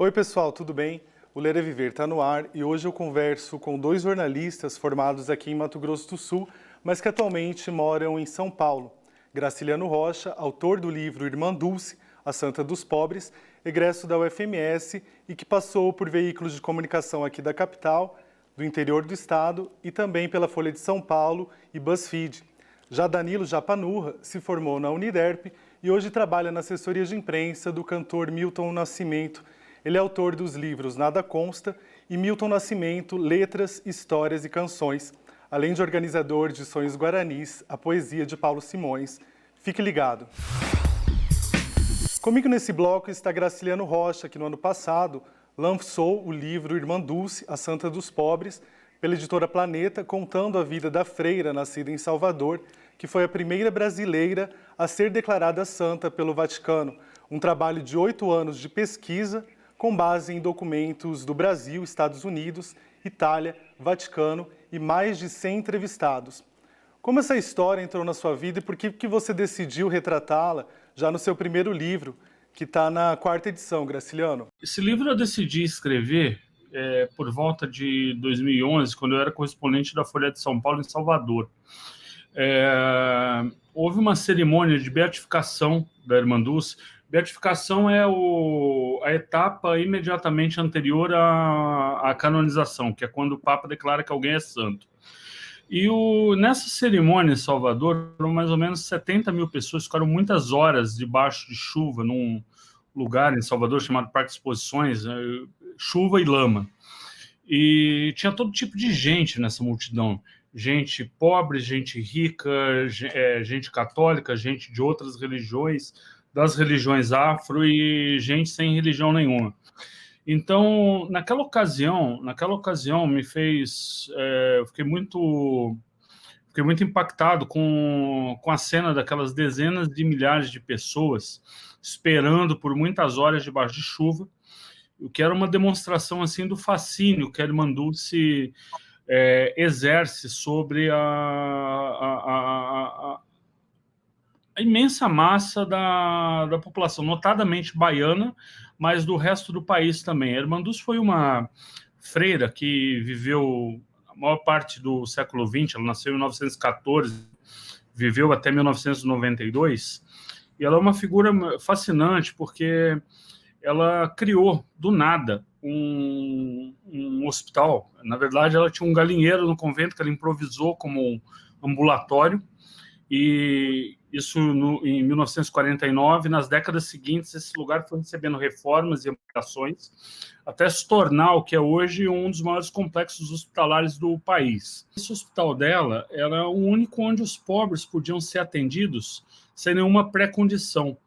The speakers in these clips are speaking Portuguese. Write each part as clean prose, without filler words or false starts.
Oi pessoal, tudo bem? O Ler é Viver está no ar e hoje eu converso com dois jornalistas formados aqui em Mato Grosso do Sul, mas que atualmente moram em São Paulo. Graciliano Rocha, autor do livro Irmã Dulce, a Santa dos Pobres, egresso da UFMS e que passou por veículos de comunicação aqui da capital, do interior do estado e também pela Folha de São Paulo e BuzzFeed. Já Danilo Japanurra se formou na Uniderp e hoje trabalha na assessoria de imprensa do cantor Milton Nascimento. Ele é autor dos livros Nada Consta e Milton Nascimento, Letras, Histórias e Canções, além de organizador de Sonhos Guaranis, a poesia de Paulo Simões. Fique ligado. Comigo nesse bloco está Graciliano Rocha, que no ano passado lançou o livro Irmã Dulce, a Santa dos Pobres, pela editora Planeta, contando a vida da freira nascida em Salvador, que foi a primeira brasileira a ser declarada santa pelo Vaticano. Um trabalho de 8 anos de pesquisa, com base em documentos do Brasil, Estados Unidos, Itália, Vaticano e mais de 100 entrevistados. Como essa história entrou na sua vida e por que você decidiu retratá-la já no seu primeiro livro, que está na 4ª edição, Graciliano? Esse livro eu decidi escrever por volta de 2011, quando eu era correspondente da Folha de São Paulo em Salvador. Houve uma cerimônia de beatificação da Irmã Dulce. Beatificação é a etapa imediatamente anterior à canonização, que é quando o Papa declara que alguém é santo. E nessa cerimônia em Salvador, foram mais ou menos 70 mil pessoas, ficaram muitas horas debaixo de chuva, num lugar em Salvador chamado Parque de Exposições, chuva e lama. E tinha todo tipo de gente nessa multidão. Gente pobre, gente rica, gente católica, gente de outras religiões, das religiões afro e gente sem religião nenhuma. Então, naquela ocasião me fez... eu fiquei muito impactado com a cena daquelas dezenas de milhares de pessoas esperando por muitas horas debaixo de chuva, o que era uma demonstração assim do fascínio que a Irmã Dulce exerce sobre a imensa massa da população, notadamente baiana, mas do resto do país também. A Irmã Dulce foi uma freira que viveu a maior parte do século XX, ela nasceu em 1914, viveu até 1992, e ela é uma figura fascinante porque ela criou, do nada, um hospital. Na verdade, ela tinha um galinheiro no convento que ela improvisou como um ambulatório, e isso em 1949. Nas décadas seguintes, esse lugar foi recebendo reformas e ampliações, até se tornar o que é hoje um dos maiores complexos hospitalares do país. Esse hospital dela era o único onde os pobres podiam ser atendidos sem nenhuma pré-condição.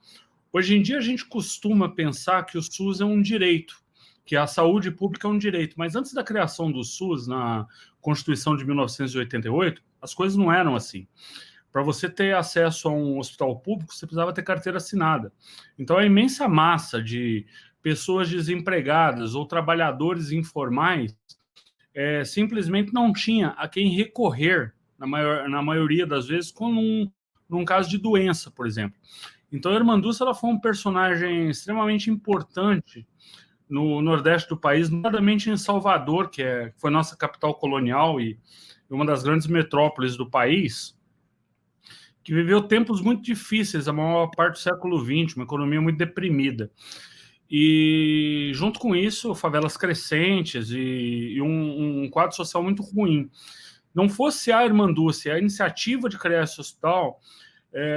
Hoje em dia, a gente costuma pensar que o SUS é um direito, que a saúde pública é um direito, mas antes da criação do SUS, na Constituição de 1988, as coisas não eram assim. Para você ter acesso a um hospital público, você precisava ter carteira assinada. Então, a imensa massa de pessoas desempregadas ou trabalhadores informais simplesmente não tinha a quem recorrer, na maioria das vezes, num caso de doença, por exemplo. Então, a Irmã Dulce, ela foi um personagem extremamente importante no Nordeste do país, notadamente em Salvador, que foi nossa capital colonial e uma das grandes metrópoles do país, que viveu tempos muito difíceis, a maior parte do século XX, uma economia muito deprimida. E, junto com isso, favelas crescentes e um quadro social muito ruim. Não fosse a Irmã Dulce, a iniciativa de criar esse hospital,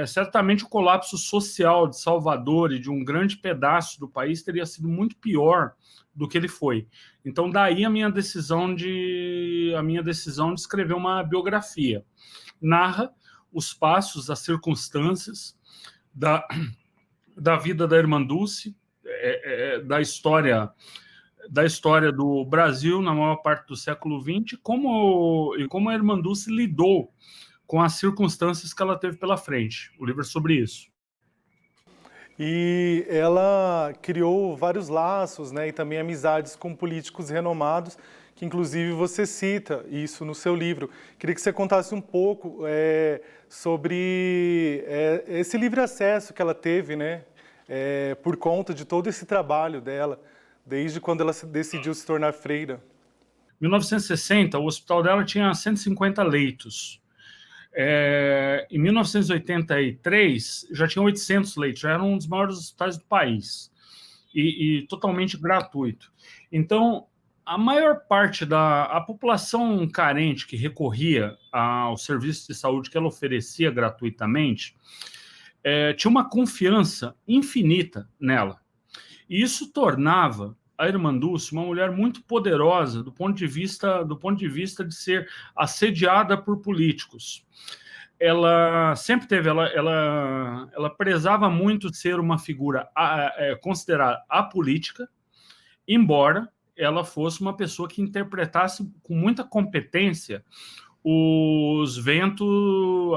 certamente o colapso social de Salvador e de um grande pedaço do país teria sido muito pior do que ele foi. Então, daí a minha decisão de escrever uma biografia. Narra os passos, as circunstâncias da vida da Irmã Dulce, da história do Brasil na maior parte do século XX, e como a Irmã Dulce lidou com as circunstâncias que ela teve pela frente. O livro é sobre isso. E ela criou vários laços, né, e também amizades com políticos renomados, que inclusive você cita isso no seu livro. Queria que você contasse um pouco sobre esse livre acesso que ela teve, né, por conta de todo esse trabalho dela desde quando ela decidiu se tornar freira. Em 1960, o hospital dela tinha 150 leitos. Em 1983, já tinha 800 leitos, já era um dos maiores hospitais do país, e totalmente gratuito. Então, a maior parte da população carente que recorria ao serviço de saúde que ela oferecia gratuitamente, tinha uma confiança infinita nela. E isso tornava a irmã Dulce uma mulher muito poderosa do ponto de vista de ser assediada por políticos. Ela sempre teve, ela prezava muito ser uma figura considerada apolítica, embora ela fosse uma pessoa que interpretasse com muita competência os ventos,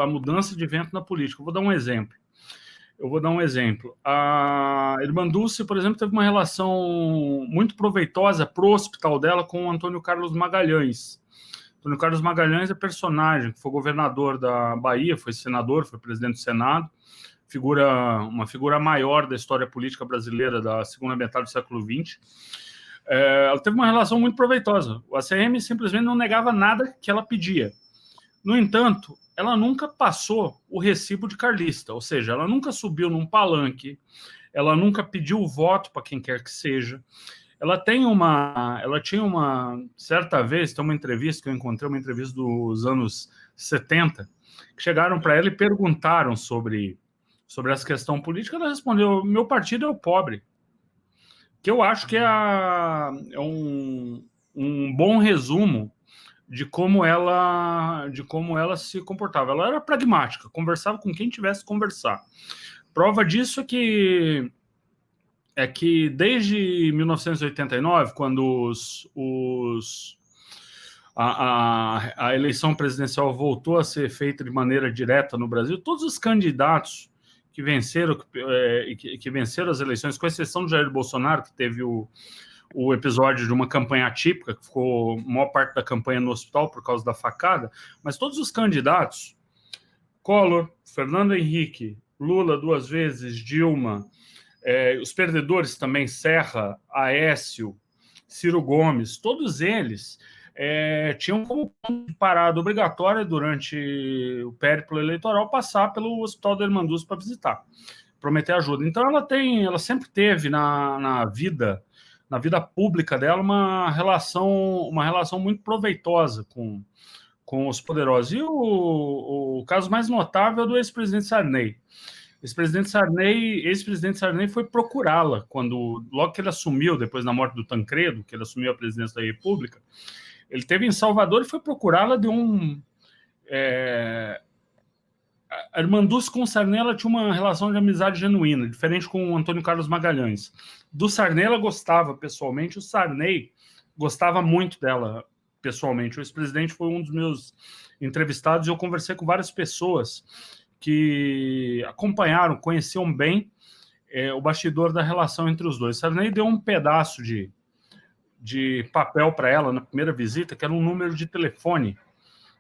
a mudança de vento na política. Eu vou dar um exemplo. A irmã Dulce, por exemplo, teve uma relação muito proveitosa para o hospital dela com o Antônio Carlos Magalhães. Antônio Carlos Magalhães é personagem, que foi governador da Bahia, foi senador, foi presidente do Senado, uma figura maior da história política brasileira da segunda metade do século XX. Ela teve uma relação muito proveitosa. O ACM simplesmente não negava nada que ela pedia. No entanto, ela nunca passou o recibo de carlista, ou seja, ela nunca subiu num palanque, ela nunca pediu voto para quem quer que seja. Ela tinha uma certa vez, tem uma entrevista que eu encontrei, uma entrevista dos anos 70, que chegaram para ela e perguntaram sobre essa questão política. Ela respondeu: meu partido é o pobre. Que eu acho que é um bom resumo de como ela se comportava. Ela era pragmática, conversava com quem tivesse que conversar. Prova disso é que desde 1989, quando a eleição presidencial voltou a ser feita de maneira direta no Brasil, todos os candidatos que venceram as eleições, com exceção do Jair Bolsonaro, que teve o episódio de uma campanha atípica, que ficou a maior parte da campanha no hospital por causa da facada, mas todos os candidatos, Collor, Fernando Henrique, Lula 2 vezes, Dilma, os perdedores também, Serra, Aécio, Ciro Gomes, todos eles tinham como ponto de parada obrigatória durante o périplo eleitoral passar pelo Hospital da Irmã Dulce para visitar, prometer ajuda. Então ela sempre teve na vida pública dela uma relação muito proveitosa com os poderosos. E o caso mais notável é do ex-presidente Sarney. Ex-presidente Sarney foi procurá-la logo que ele assumiu, depois da morte do Tancredo, que ele assumiu a presidência da República. Ele esteve em Salvador e foi procurá-la a irmã Dulce com o Sarney, ela tinha uma relação de amizade genuína, diferente com o Antônio Carlos Magalhães. Do Sarney ela gostava pessoalmente, o Sarney gostava muito dela pessoalmente. O ex-presidente foi um dos meus entrevistados e eu conversei com várias pessoas que acompanharam, conheciam bem o bastidor da relação entre os dois. Sarney deu um pedaço de papel para ela na primeira visita, que era um número de telefone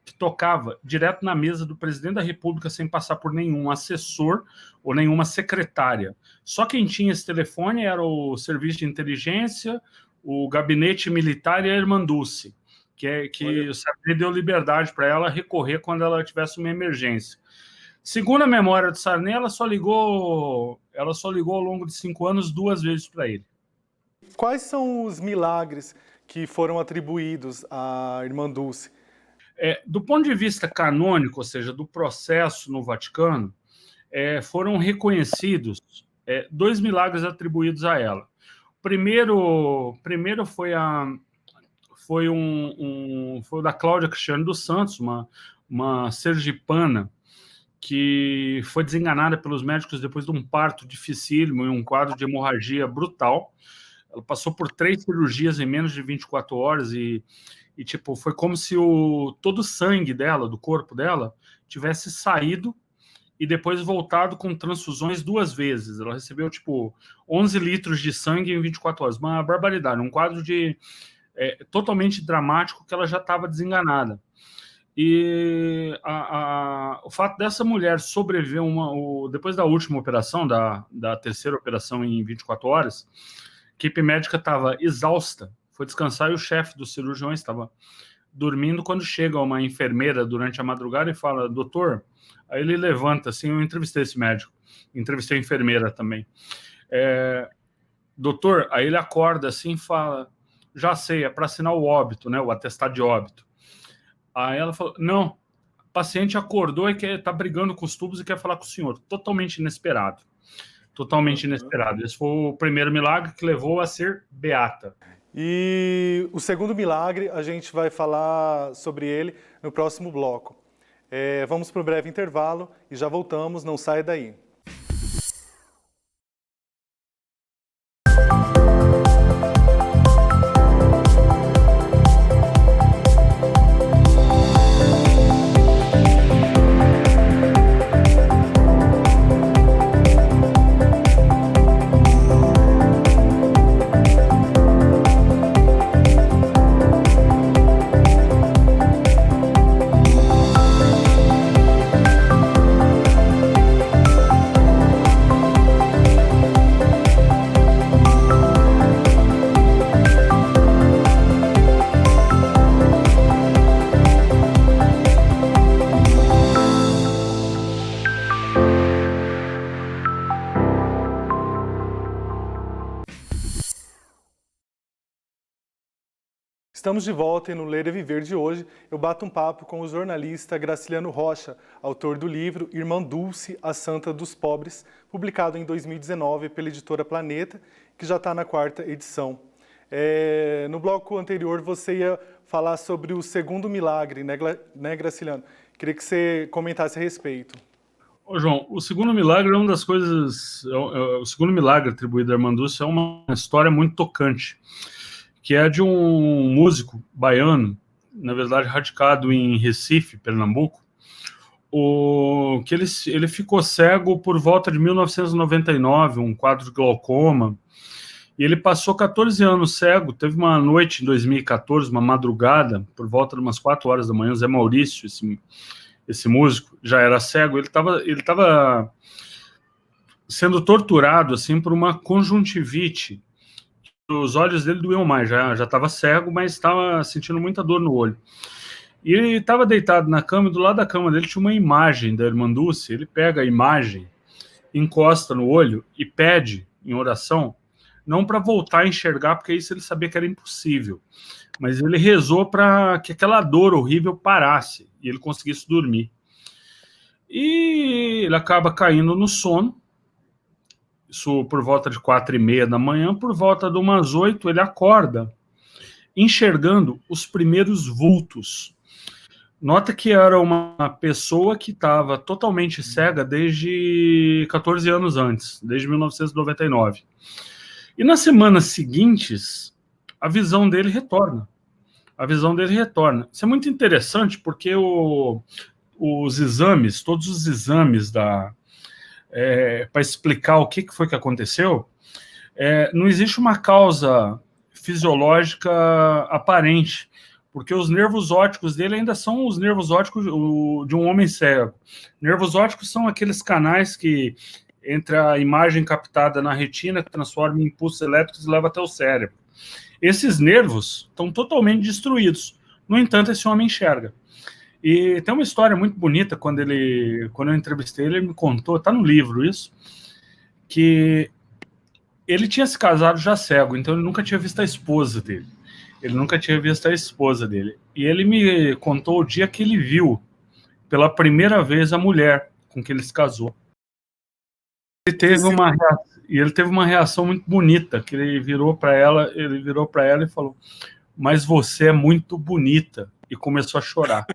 que tocava direto na mesa do presidente da República sem passar por nenhum assessor ou nenhuma secretária. Só quem tinha esse telefone era o serviço de inteligência, o gabinete militar e a irmã Dulce, que o Sarney deu liberdade para ela recorrer quando ela tivesse uma emergência. Segundo a memória do Sarney, ela só ligou ao longo de 5 anos 2 vezes para ele. Quais são os milagres que foram atribuídos à irmã Dulce? Do ponto de vista canônico, ou seja, do processo no Vaticano, foram reconhecidos 2 milagres atribuídos a ela. Primeiro foi o da Cláudia Cristiano dos Santos, uma sergipana que foi desenganada pelos médicos depois de um parto dificílimo e um quadro de hemorragia brutal. Ela passou por 3 cirurgias em menos de 24 horas e foi como se todo o sangue dela, do corpo dela, tivesse saído e depois voltado com transfusões 2 vezes. Ela recebeu, 11 litros de sangue em 24 horas. Uma barbaridade, um quadro totalmente dramático, que ela já estava desenganada. E o fato dessa mulher sobreviver depois da última operação, da terceira operação em 24 horas, equipe médica estava exausta, foi descansar e o chefe dos cirurgiões estava dormindo quando chega uma enfermeira durante a madrugada e fala, doutor, aí ele levanta, assim, eu entrevistei esse médico, entrevistei a enfermeira também, doutor, aí ele acorda assim e fala, já sei, é para assinar o óbito, né, o atestado de óbito. Aí ela falou, não, o paciente acordou e está brigando com os tubos e quer falar com o senhor, totalmente inesperado. Totalmente inesperado. Esse foi o primeiro milagre que levou a ser beata. E o segundo milagre, a gente vai falar sobre ele no próximo bloco. Vamos para um breve intervalo e já voltamos, não saia daí. Estamos de volta e no Ler e Viver de hoje eu bato um papo com o jornalista Graciliano Rocha, autor do livro Irmã Dulce, a Santa dos Pobres, publicado em 2019 pela editora Planeta, que já está na 4ª edição. No bloco anterior você ia falar sobre o segundo milagre, né, Graciliano? Queria que você comentasse a respeito. Ô, João, o segundo milagre é uma das coisas... O segundo milagre atribuído a Irmã Dulce é uma história muito tocante, que é de um músico baiano, na verdade radicado em Recife, Pernambuco, que ele ficou cego por volta de 1999, um quadro de glaucoma, e ele passou 14 anos cego. Teve uma noite em 2014, uma madrugada, por volta de umas 4 horas da manhã, o Zé Maurício, esse músico, já era cego, ele estava sendo torturado assim, por uma conjuntivite. Os olhos dele doíam mais, já estava cego, mas estava sentindo muita dor no olho. E ele estava deitado na cama, e do lado da cama dele tinha uma imagem da Irmã Dulce. Ele pega a imagem, encosta no olho e pede, em oração, não para voltar a enxergar, porque isso ele sabia que era impossível, mas ele rezou para que aquela dor horrível parasse e ele conseguisse dormir. E ele acaba caindo no sono, isso por volta de 4h30 da manhã, por volta de umas 8 ele acorda, enxergando os primeiros vultos. Nota que era uma pessoa que estava totalmente cega desde 14 anos antes, desde 1999. E nas semanas seguintes, a visão dele retorna. Isso é muito interessante porque os exames, todos os exames para explicar o que foi que aconteceu, não existe uma causa fisiológica aparente, porque os nervos ópticos dele ainda são os nervos ópticos de um homem cego. Nervos ópticos são aqueles canais que, entre a imagem captada na retina, que transforma em impulsos elétricos e leva até o cérebro. Esses nervos estão totalmente destruídos. No entanto, esse homem enxerga. E tem uma história muito bonita, quando eu entrevistei ele me contou, está no livro isso, que ele tinha se casado já cego, então ele nunca tinha visto a esposa dele. E ele me contou o dia que ele viu pela primeira vez a mulher com que ele se casou. Ele teve uma reação muito bonita, que ele virou para ela e falou, mas você é muito bonita, e começou a chorar.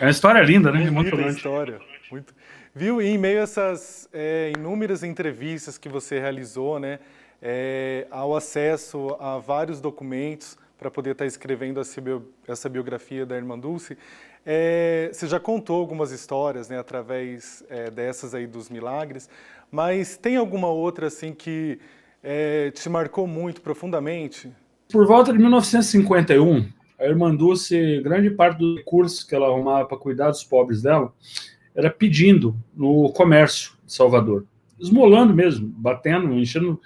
É uma história linda, né? Emocionante. História. Muito. Viu? E em meio a essas inúmeras entrevistas que você realizou, né, ao acesso a vários documentos para poder estar escrevendo essa biografia da Irmã Dulce, você já contou algumas histórias, né, através dessas aí dos milagres, mas tem alguma outra assim que te marcou muito profundamente? Por volta de 1951, a Irmã Dulce, grande parte do recurso que ela arrumava para cuidar dos pobres dela, era pedindo no comércio de Salvador. Esmolando mesmo, batendo, enchendo.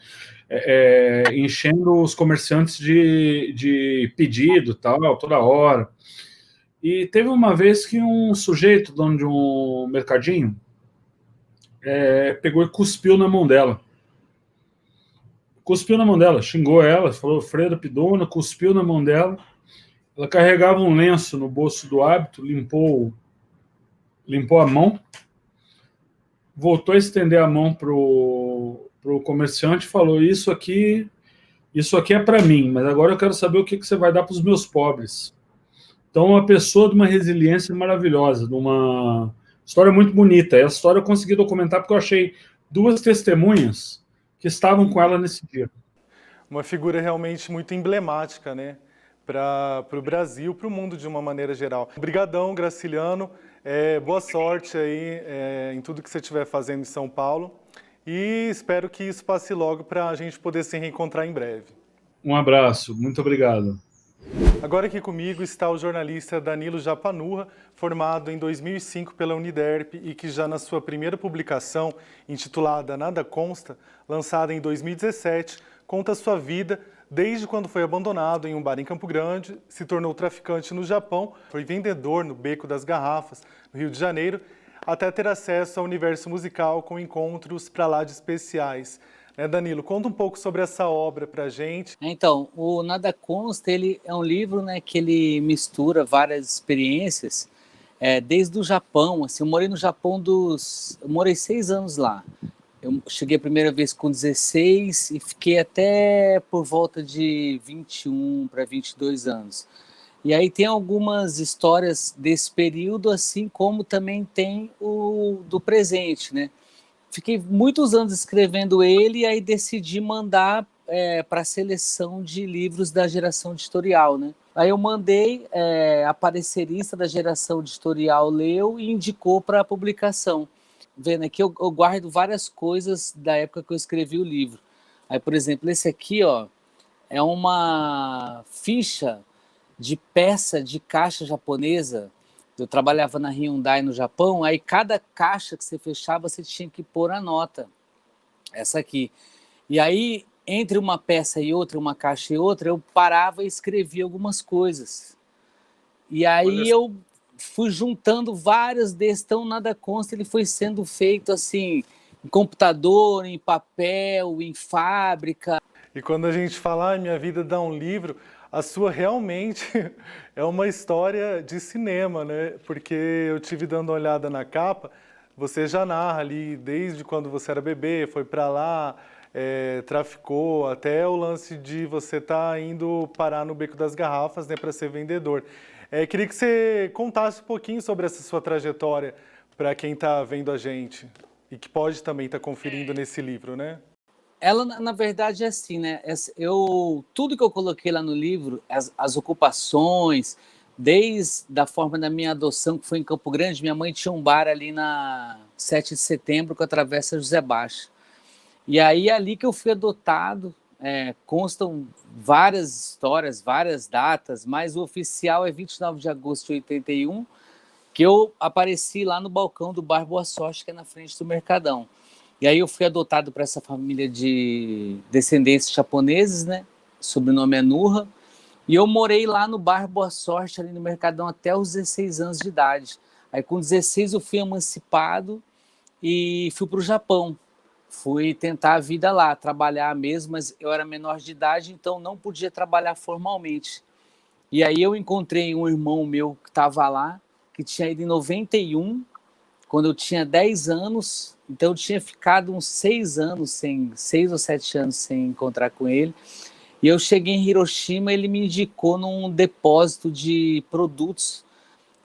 enchendo os comerciantes de pedido, tal, toda hora. E teve uma vez que um sujeito, dono de um mercadinho, pegou e cuspiu na mão dela. Cuspiu na mão dela, xingou ela, falou Freira Pidona, cuspiu na mão dela. Ela carregava um lenço no bolso do hábito, limpou a mão, voltou a estender a mão pro comerciante e falou: isso aqui é para mim, mas agora eu quero saber o que você vai dar para os meus pobres. Então, uma pessoa de uma resiliência maravilhosa, de uma história muito bonita. Essa história eu consegui documentar porque eu achei 2 testemunhas que estavam com ela nesse dia. Uma figura realmente muito emblemática, né? Para o Brasil, para o mundo de uma maneira geral. Obrigadão, Graciliano. Boa sorte aí em tudo que você estiver fazendo em São Paulo. E espero que isso passe logo para a gente poder se reencontrar em breve. Um abraço, muito obrigado. Agora aqui comigo está o jornalista Danilo Japanurra, formado em 2005 pela Uniderp e que já na sua primeira publicação, intitulada Nada Consta, lançada em 2017, conta a sua vida desde quando foi abandonado em um bar em Campo Grande, se tornou traficante no Japão, foi vendedor no Beco das Garrafas, no Rio de Janeiro, até ter acesso ao universo musical com encontros para lá de especiais. Danilo, conta um pouco sobre essa obra para a gente. Então, o Nada Consta, ele é um livro, né, que ele mistura várias experiências, desde o Japão. Assim, eu morei no Japão eu morei 6 anos lá. Eu cheguei a primeira vez com 16 e fiquei até por volta de 21 para 22 anos. E aí tem algumas histórias desse período, assim como também tem o do presente, né? Fiquei muitos anos escrevendo ele e aí decidi mandar para a seleção de livros da Geração Editorial, né? Aí eu mandei, a parecerista da Geração Editorial leu e indicou para a publicação. Vendo aqui, eu guardo várias coisas da época que eu escrevi o livro. Aí, por exemplo, esse aqui, ó, é uma ficha de peça de caixa japonesa. Eu trabalhava na Hyundai no Japão, aí cada caixa que você fechava, você tinha que pôr a nota. Essa aqui. E aí, entre uma peça e outra, uma caixa e outra, eu parava e escrevia algumas coisas. E aí eu fui juntando vários desses, então Nada Consta, ele foi sendo feito assim, em computador, em papel, em fábrica. E quando a gente fala, minha vida dá um livro, a sua realmente é uma história de cinema, né? Porque eu tive dando uma olhada na capa, você já narra ali desde quando você era bebê, foi para lá, traficou, até o lance de você estar indo parar no Beco das Garrafas, né, para ser vendedor. Queria que você contasse um pouquinho sobre essa sua trajetória para quem está vendo a gente e que pode também estar conferindo nesse livro, né? Ela, na verdade, é assim, né? Tudo que eu coloquei lá no livro, as ocupações, desde a forma da minha adoção, que foi em Campo Grande, minha mãe tinha um bar ali na 7 de setembro, com a Travessa José Baixa. E aí, ali que eu fui adotado, constam várias histórias, várias datas, mas o oficial é 29 de agosto de 81, que eu apareci lá no balcão do Bar Boa Sorte, que é na frente do Mercadão. E aí eu fui adotado para essa família de descendentes japoneses, né? O sobrenome é Nurra. E eu morei lá no Bar Boa Sorte, ali no Mercadão, até os 16 anos de idade. Aí com 16 eu fui emancipado e fui para o Japão. Fui tentar a vida lá, trabalhar mesmo, mas eu era menor de idade, então não podia trabalhar formalmente. E aí eu encontrei um irmão meu que estava lá, que tinha ido em 91, quando eu tinha 10 anos, então eu tinha ficado uns 6 ou 7 anos sem encontrar com ele. E eu cheguei em Hiroshima, ele me indicou num depósito de produtos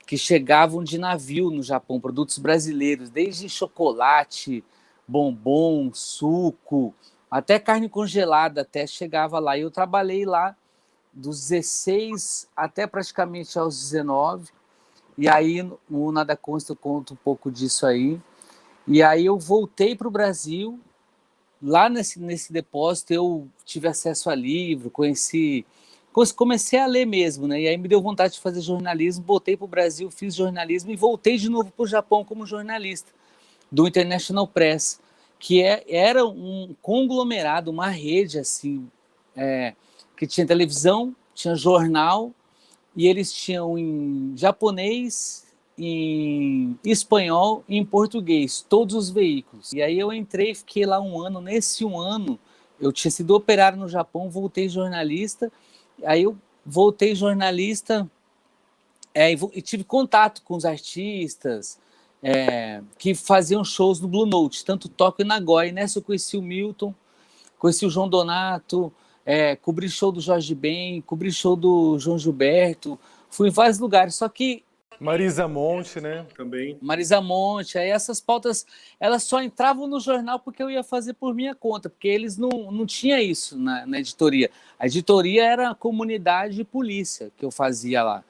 que chegavam de navio no Japão, produtos brasileiros, desde chocolate, bombom, suco, até carne congelada, até chegava lá. E eu trabalhei lá dos 16 até praticamente aos 19. E aí, no Nada Consta, eu conto um pouco disso aí. E aí eu voltei para o Brasil. Lá nesse depósito eu tive acesso a livro, comecei a ler mesmo, né? E aí me deu vontade de fazer jornalismo, voltei para o Brasil, fiz jornalismo e voltei de novo para o Japão como jornalista do International Press, era um conglomerado, uma rede assim, que tinha televisão, tinha jornal, e eles tinham em japonês, em espanhol e em português, todos os veículos. E aí eu entrei, fiquei lá um ano. Nesse um ano, eu tinha sido operário no Japão, voltei jornalista. Aí eu voltei jornalista e tive contato com os artistas que faziam shows no Blue Note, tanto Tóquio e Nagoya. E nessa eu conheci o Milton, conheci o João Donato, cobri show do Jorge Ben, cobri show do João Gilberto, fui em vários lugares, só que Marisa Monte, né? Também. Marisa Monte, aí essas pautas, elas só entravam no jornal porque eu ia fazer por minha conta, porque eles não tinham isso na editoria. A editoria era a comunidade e polícia que eu fazia lá.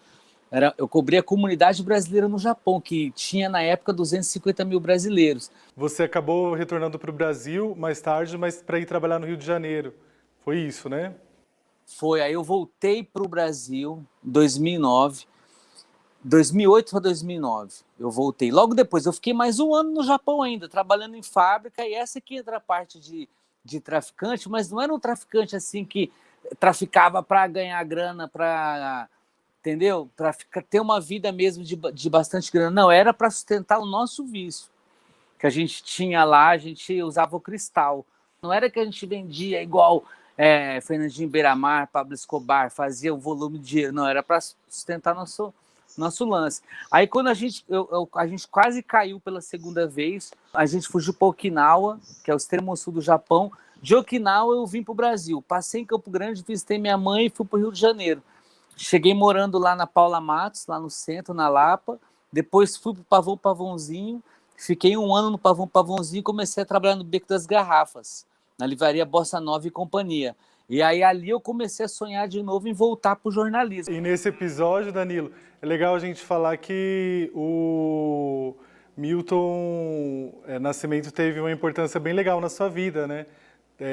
Eu cobria a comunidade brasileira no Japão, que tinha na época 250 mil brasileiros. Você acabou retornando para o Brasil mais tarde, mas para ir trabalhar no Rio de Janeiro. Foi isso, né? Foi, aí eu voltei para o Brasil em 2009. 2008 para 2009, eu voltei. Logo depois, eu fiquei mais um ano no Japão ainda, trabalhando em fábrica, e essa aqui entra a parte de traficante, mas não era um traficante assim que traficava para ganhar grana, entendeu? Para ter uma vida mesmo de bastante grana. Não, era para sustentar o nosso vício, que a gente tinha lá, a gente usava o cristal. Não era que a gente vendia igual Fernandinho Beiramar, Pablo Escobar, fazia o volume de dinheiro, não, era para sustentar nosso lance. Aí quando a gente quase caiu pela segunda vez, a gente fugiu para Okinawa, que é o extremo sul do Japão. De Okinawa eu vim para o Brasil, passei em Campo Grande, visitei minha mãe e fui para o Rio de Janeiro. Cheguei morando lá na Paula Matos, lá no centro, na Lapa. Depois fui para o Pavãozinho, fiquei um ano no Pavãozinho e comecei a trabalhar no Beco das Garrafas, na livraria Bossa Nova e Companhia. E aí ali eu comecei a sonhar de novo em voltar para o jornalismo. E nesse episódio, Danilo, é legal a gente falar que o Milton Nascimento teve uma importância bem legal na sua vida, né?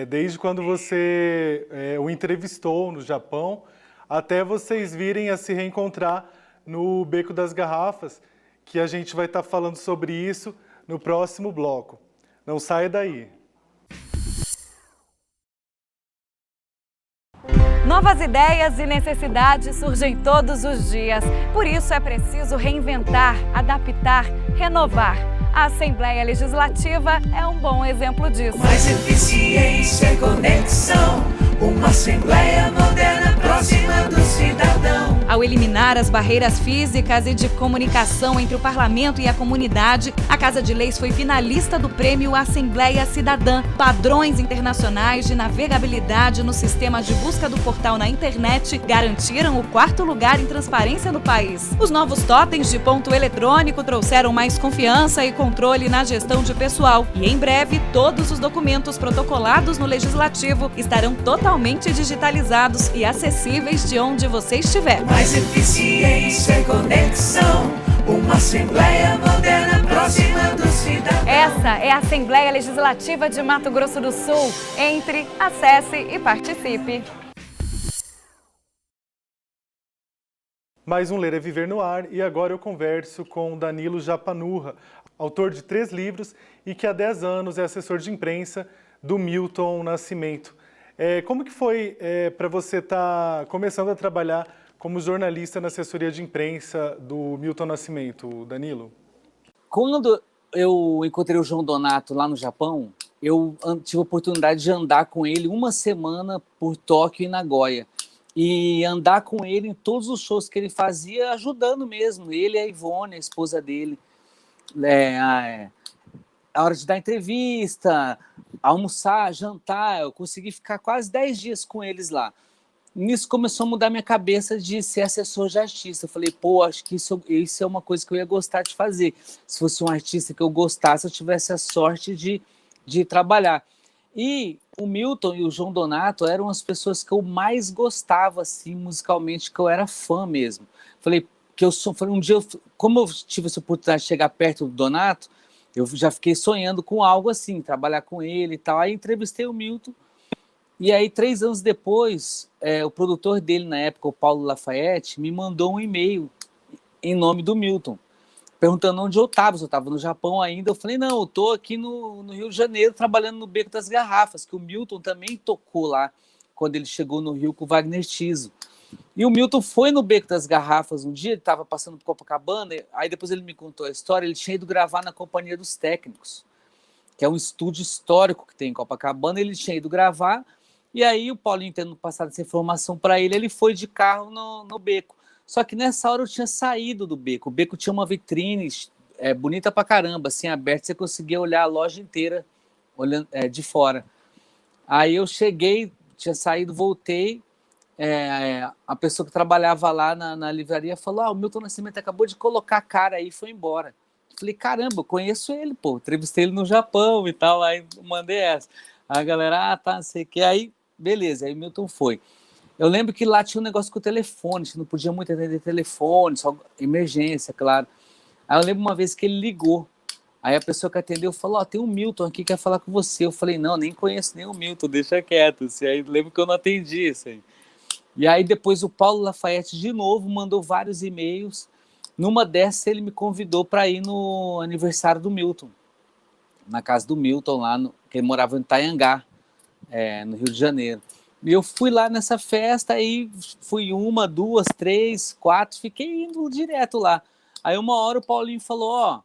Desde quando você o entrevistou no Japão, até vocês virem a se reencontrar no Beco das Garrafas, que a gente vai estar falando sobre isso no próximo bloco. Não saia daí. Novas ideias e necessidades surgem todos os dias. Por isso é preciso reinventar, adaptar, renovar. A Assembleia Legislativa é um bom exemplo disso. Mais eficiência e conexão. Uma Assembleia moderna próxima do cidadão. Ao eliminar as barreiras físicas e de comunicação entre o parlamento e a comunidade, a Casa de Leis foi finalista do prêmio Assembleia Cidadã. Padrões internacionais de navegabilidade no sistema de busca do portal na internet garantiram o 4º lugar em transparência no país. Os novos totens de ponto eletrônico trouxeram mais confiança e controle na gestão de pessoal. E em breve, todos os documentos protocolados no Legislativo estarão totalmente digitalizados e acessíveis de onde você estiver. Mais eficiência e conexão. Uma Assembleia moderna próxima do cidadão. Essa é a Assembleia Legislativa de Mato Grosso do Sul. Entre, acesse e participe. Mais um Ler é Viver no Ar, e agora eu converso com Danilo Japanurra, autor de 3 livros e que há 10 anos é assessor de imprensa do Milton Nascimento. Como que foi para você estar começando a trabalhar como jornalista na assessoria de imprensa do Milton Nascimento, Danilo? Quando eu encontrei o João Donato lá no Japão, eu tive a oportunidade de andar com ele uma semana por Tóquio e Nagoya. E andar com ele em todos os shows que ele fazia, ajudando mesmo. Ele e a Ivone, a esposa dele. A hora de dar entrevista, almoçar, jantar, eu consegui ficar quase 10 dias com eles lá. Nisso começou a mudar minha cabeça de ser assessor de artista. Eu falei, acho que isso é uma coisa que eu ia gostar de fazer. Se fosse um artista que eu gostasse, eu tivesse a sorte de trabalhar. E o Milton e o João Donato eram as pessoas que eu mais gostava, assim, musicalmente, que eu era fã mesmo. Falei, um dia, como eu tive essa oportunidade de chegar perto do Donato, eu já fiquei sonhando com algo assim, trabalhar com ele e tal. Aí entrevistei o Milton, e aí 3 anos depois, o produtor dele na época, o Paulo Lafayette, me mandou um e-mail em nome do Milton, perguntando onde eu estava, se eu estava no Japão ainda. Eu falei, não, eu estou aqui no Rio de Janeiro, trabalhando no Beco das Garrafas, que o Milton também tocou lá, quando ele chegou no Rio com o Wagner Tiso. E o Milton foi no Beco das Garrafas um dia, ele estava passando por Copacabana, aí depois ele me contou a história, ele tinha ido gravar na Companhia dos Técnicos, que é um estúdio histórico que tem em Copacabana, ele tinha ido gravar, e aí o Paulinho, tendo passado essa informação para ele, ele foi de carro no Beco. Só que nessa hora eu tinha saído do Beco. O Beco tinha uma vitrine bonita pra caramba, assim, aberta, você conseguia olhar a loja inteira olhando de fora. Aí eu cheguei, tinha saído, voltei, a pessoa que trabalhava lá na livraria falou, o Milton Nascimento acabou de colocar a cara aí e foi embora. Falei, caramba, eu conheço ele, pô, entrevistei ele no Japão e tal, aí mandei essa. A galera, tá, não sei o que, aí beleza, aí o Milton foi. Eu lembro que lá tinha um negócio com o telefone, você não podia muito atender telefone, só emergência, claro. Aí eu lembro uma vez que ele ligou, aí a pessoa que atendeu falou, tem um Milton aqui que quer falar com você. Eu falei, não, nem conheço nem o Milton, deixa quieto. Assim, aí eu lembro que eu não atendi isso aí. E aí depois o Paulo Lafayette de novo mandou vários e-mails. Numa dessas ele me convidou para ir no aniversário do Milton, na casa do Milton lá, que ele morava em Itaiangá, no Rio de Janeiro. E eu fui lá nessa festa, aí fui 1, 2, 3, 4, fiquei indo direto lá. Aí uma hora o Paulinho falou,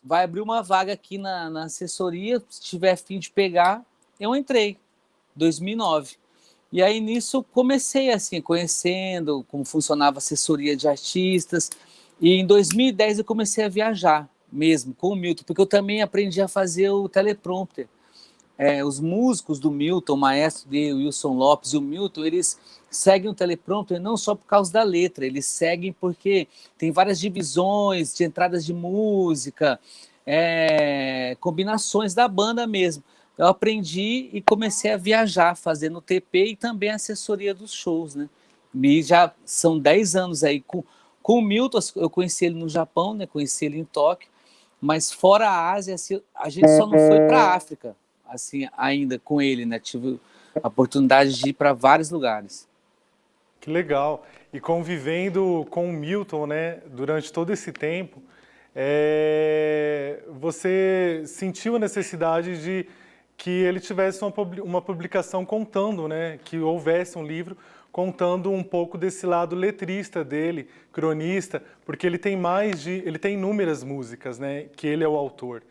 vai abrir uma vaga aqui na assessoria, se tiver fim de pegar. Eu entrei, 2009. E aí nisso comecei assim, conhecendo como funcionava a assessoria de artistas. E em 2010 eu comecei a viajar mesmo com o Milton, porque eu também aprendi a fazer o teleprompter. Os músicos do Milton, o maestro dele, o Wilson Lopes e o Milton, eles seguem o teleprompter não só por causa da letra, eles seguem porque tem várias divisões de entradas de música, combinações da banda mesmo. Eu aprendi e comecei a viajar fazendo TP e também assessoria dos shows, né? E já são 10 anos aí. Com o Milton, eu conheci ele no Japão, né? Conheci ele em Tóquio, mas fora a Ásia, assim, a gente só não foi para a África, assim, ainda com ele, né? Tive a oportunidade de ir para vários lugares. Que legal. E convivendo com o Milton, né, durante todo esse tempo, você sentiu a necessidade de que ele tivesse uma publicação contando, né, que houvesse um livro contando um pouco desse lado letrista dele, cronista, porque ele tem inúmeras músicas, né, que ele é o autor.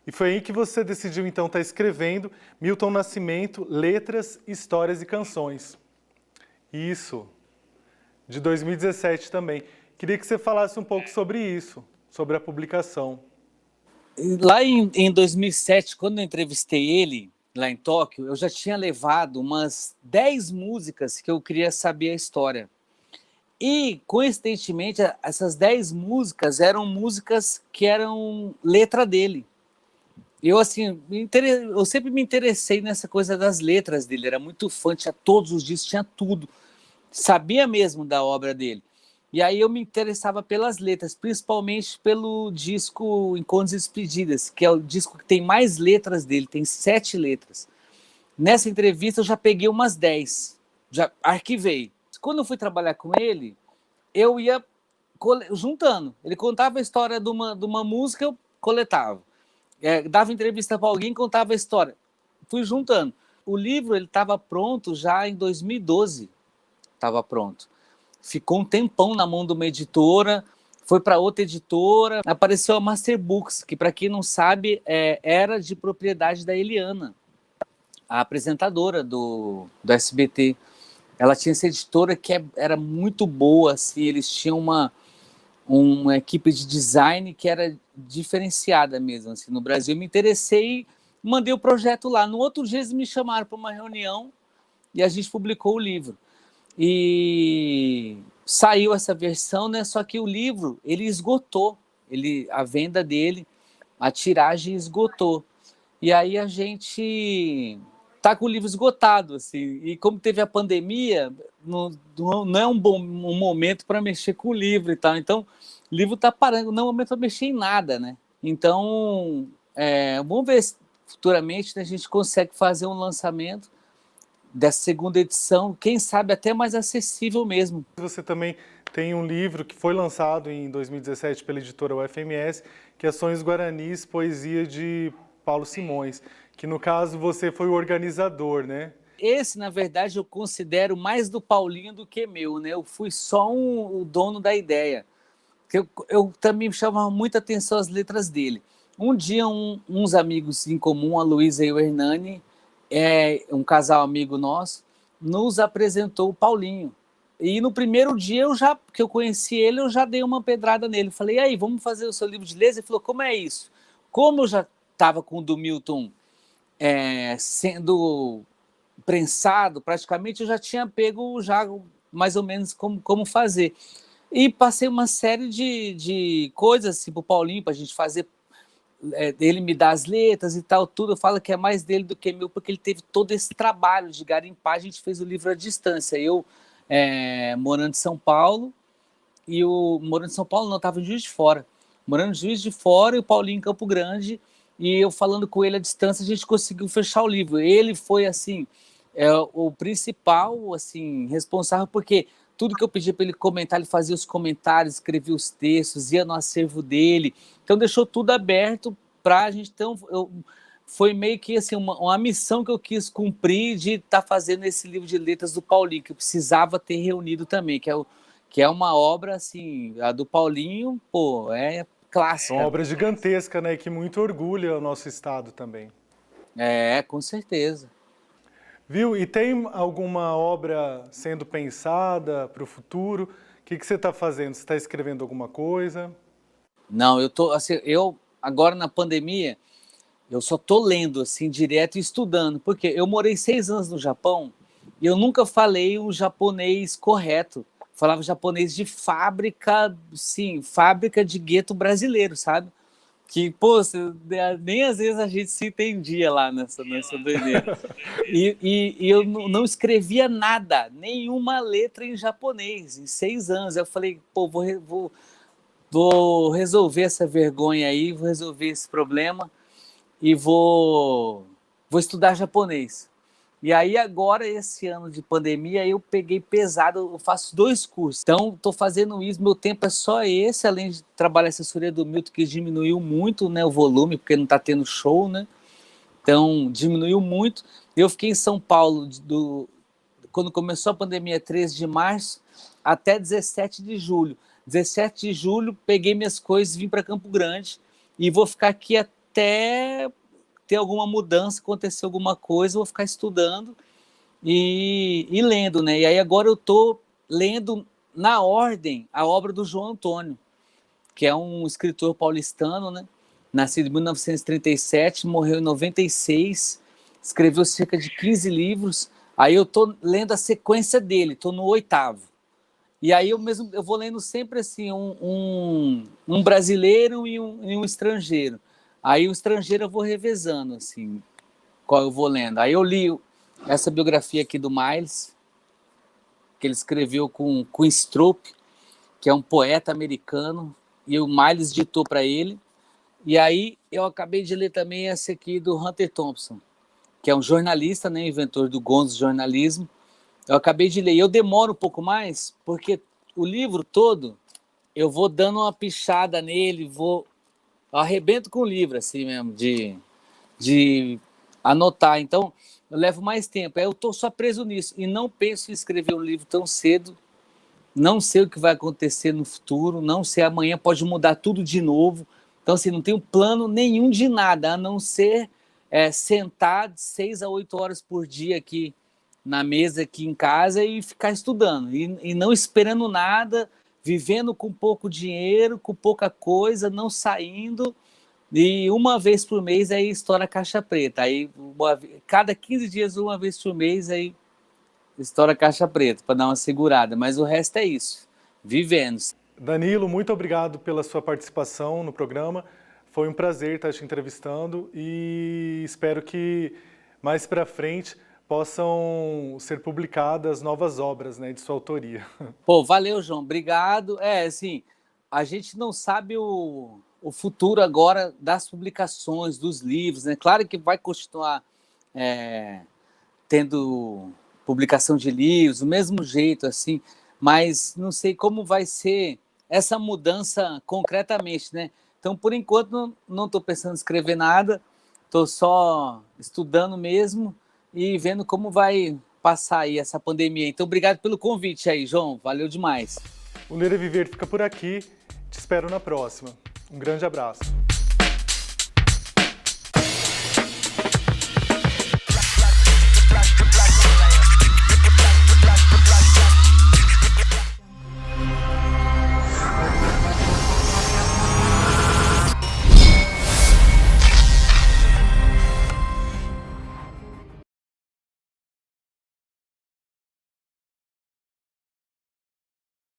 E foi aí que você decidiu, então, estar escrevendo Milton Nascimento, Letras, Histórias e Canções. Isso, de 2017 também. Queria que você falasse um pouco sobre isso, sobre a publicação. Lá em 2007, quando eu entrevistei ele, lá em Tóquio, eu já tinha levado umas 10 músicas que eu queria saber a história. E, coincidentemente, essas 10 músicas eram músicas que eram letra dele. Eu, assim, eu sempre me interessei nessa coisa das letras dele, era muito fã, tinha todos os discos, tinha tudo, sabia mesmo da obra dele. E aí eu me interessava pelas letras, principalmente pelo disco Encontros e Despedidas, que é o disco que tem mais letras dele, tem 7 letras. Nessa entrevista eu já peguei umas 10, já arquivei. Quando eu fui trabalhar com ele, eu ia juntando. Ele contava a história de uma música, eu coletava. Dava entrevista para alguém, contava a história. Fui juntando. O livro estava pronto já em 2012. Estava pronto. Ficou um tempão na mão de uma editora, foi para outra editora, apareceu a Master Books, que, para quem não sabe, era de propriedade da Eliana, a apresentadora do SBT. Ela tinha essa editora que era muito boa, assim, eles tinham uma equipe de design que era diferenciada mesmo. Assim, no Brasil, eu me interessei, mandei o projeto lá. No outro dia, eles me chamaram para uma reunião e a gente publicou o livro. E saiu essa versão, né? Só que o livro, ele esgotou. A venda dele, a tiragem esgotou. E aí a gente tá com o livro esgotado, assim. E como teve a pandemia, não é um bom momento para mexer com o livro e tal. Então, o livro está parando, não é um momento para mexer em nada, né? Então, vamos ver se futuramente, né, a gente consegue fazer um lançamento dessa segunda edição, quem sabe até mais acessível mesmo. Você também tem um livro que foi lançado em 2017 pela editora UFMS, que é Sonhos Guaranis, poesia de Paulo Simões, que no caso você foi o organizador, né? Esse, na verdade, eu considero mais do Paulinho do que meu, né? Eu fui só o dono da ideia. Eu também me chamava muita atenção as letras dele. Um dia, uns amigos em comum, a Luísa e o Hernani, um casal amigo nosso, nos apresentou o Paulinho. E no primeiro dia, que eu conheci ele, eu já dei uma pedrada nele. Falei, e aí, vamos fazer o seu livro de letras? Ele falou, como é isso? Como eu já estava com o do Milton sendo prensado, praticamente, eu já tinha pego já mais ou menos como fazer. E passei uma série de coisas assim, para o Paulinho, para a gente fazer, ele me dá as letras e tal, tudo. Eu falo que é mais dele do que meu, porque ele teve todo esse trabalho de garimpar. A gente fez o livro à distância. Eu morando em São Paulo, morando em São Paulo não, estava em Juiz de Fora. Morando em Juiz de Fora e o Paulinho em Campo Grande, e eu falando com ele à distância, a gente conseguiu fechar o livro. Ele foi, assim, o principal, assim, responsável, porque tudo que eu pedi para ele comentar, ele fazia os comentários, escrevia os textos, ia no acervo dele. Então, deixou tudo aberto para a gente. Então, foi meio que assim, uma missão que eu quis cumprir de estar fazendo esse livro de letras do Paulinho, que eu precisava ter reunido também, que é uma obra, assim, a do Paulinho, pô, é clássica. É uma obra gigantesca, né, que muito orgulha o nosso estado também. Com certeza. Viu? E tem alguma obra sendo pensada para o futuro? O que você está fazendo? Você está escrevendo alguma coisa? Não, eu agora na pandemia, eu só tô lendo assim direto e estudando, porque eu morei 6 anos no Japão e eu nunca falei o japonês correto. Falava japonês de fábrica, sim, fábrica de gueto brasileiro, sabe? Que, pô, nem às vezes a gente se entendia lá nessa doideira. E eu não escrevia nada, nenhuma letra em japonês, em 6 anos. Eu falei, pô, vou resolver essa vergonha aí, vou resolver esse problema e vou estudar japonês. E aí agora, esse ano de pandemia, eu peguei pesado, eu faço 2 cursos. Então, estou fazendo isso, meu tempo é só esse, além de trabalhar a assessoria do Milton, que diminuiu muito, né, o volume, porque não está tendo show, né? Então, diminuiu muito. Eu fiquei em São Paulo, quando começou a pandemia, 13 de março, até 17 de julho. 17 de julho, peguei minhas coisas, vim para Campo Grande e vou ficar aqui até ter alguma mudança, acontecer alguma coisa, eu vou ficar estudando e lendo, né? E aí agora eu estou lendo na ordem a obra do João Antônio, que é um escritor paulistano, né? Nascido em 1937, morreu em 96, escreveu cerca de 15 livros. Aí eu estou lendo a sequência dele, estou no 8º. E aí eu vou lendo sempre assim, um brasileiro e um estrangeiro. Aí o estrangeiro eu vou revezando, assim, qual eu vou lendo. Aí eu li essa biografia aqui do Miles, que ele escreveu com Stroop, que é um poeta americano, e o Miles ditou para ele. E aí eu acabei de ler também essa aqui do Hunter Thompson, que é um jornalista, né, inventor do gonzo jornalismo. Eu acabei de ler. E eu demoro um pouco mais, porque o livro todo, eu vou dando uma pichada nele, eu arrebento com o livro, assim mesmo, de anotar. Então, eu levo mais tempo. Aí eu estou só preso nisso. E não penso em escrever um livro tão cedo. Não sei o que vai acontecer no futuro. Não sei, amanhã pode mudar tudo de novo. Então, assim, não tenho plano nenhum de nada, a não ser sentar de 6 a 8 horas por dia aqui na mesa, aqui em casa, e ficar estudando. E não esperando nada, vivendo com pouco dinheiro, com pouca coisa, não saindo, e uma vez por mês aí estoura a caixa preta. Aí cada 15 dias, uma vez por mês, aí estoura a caixa preta para dar uma segurada. Mas o resto é isso, vivendo. Danilo, muito obrigado pela sua participação no programa. Foi um prazer estar te entrevistando e espero que mais para frente possam ser publicadas novas obras, né, de sua autoria. Pô, valeu, João, obrigado. Assim, a gente não sabe o futuro agora das publicações, dos livros, né? Claro que vai continuar tendo publicação de livros, do mesmo jeito, assim, mas não sei como vai ser essa mudança concretamente, né? Então, por enquanto, não estou pensando em escrever nada, estou só estudando mesmo e vendo como vai passar aí essa pandemia. Então, obrigado pelo convite aí, João. Valeu demais. O Ler é Viver fica por aqui. Te espero na próxima. Um grande abraço.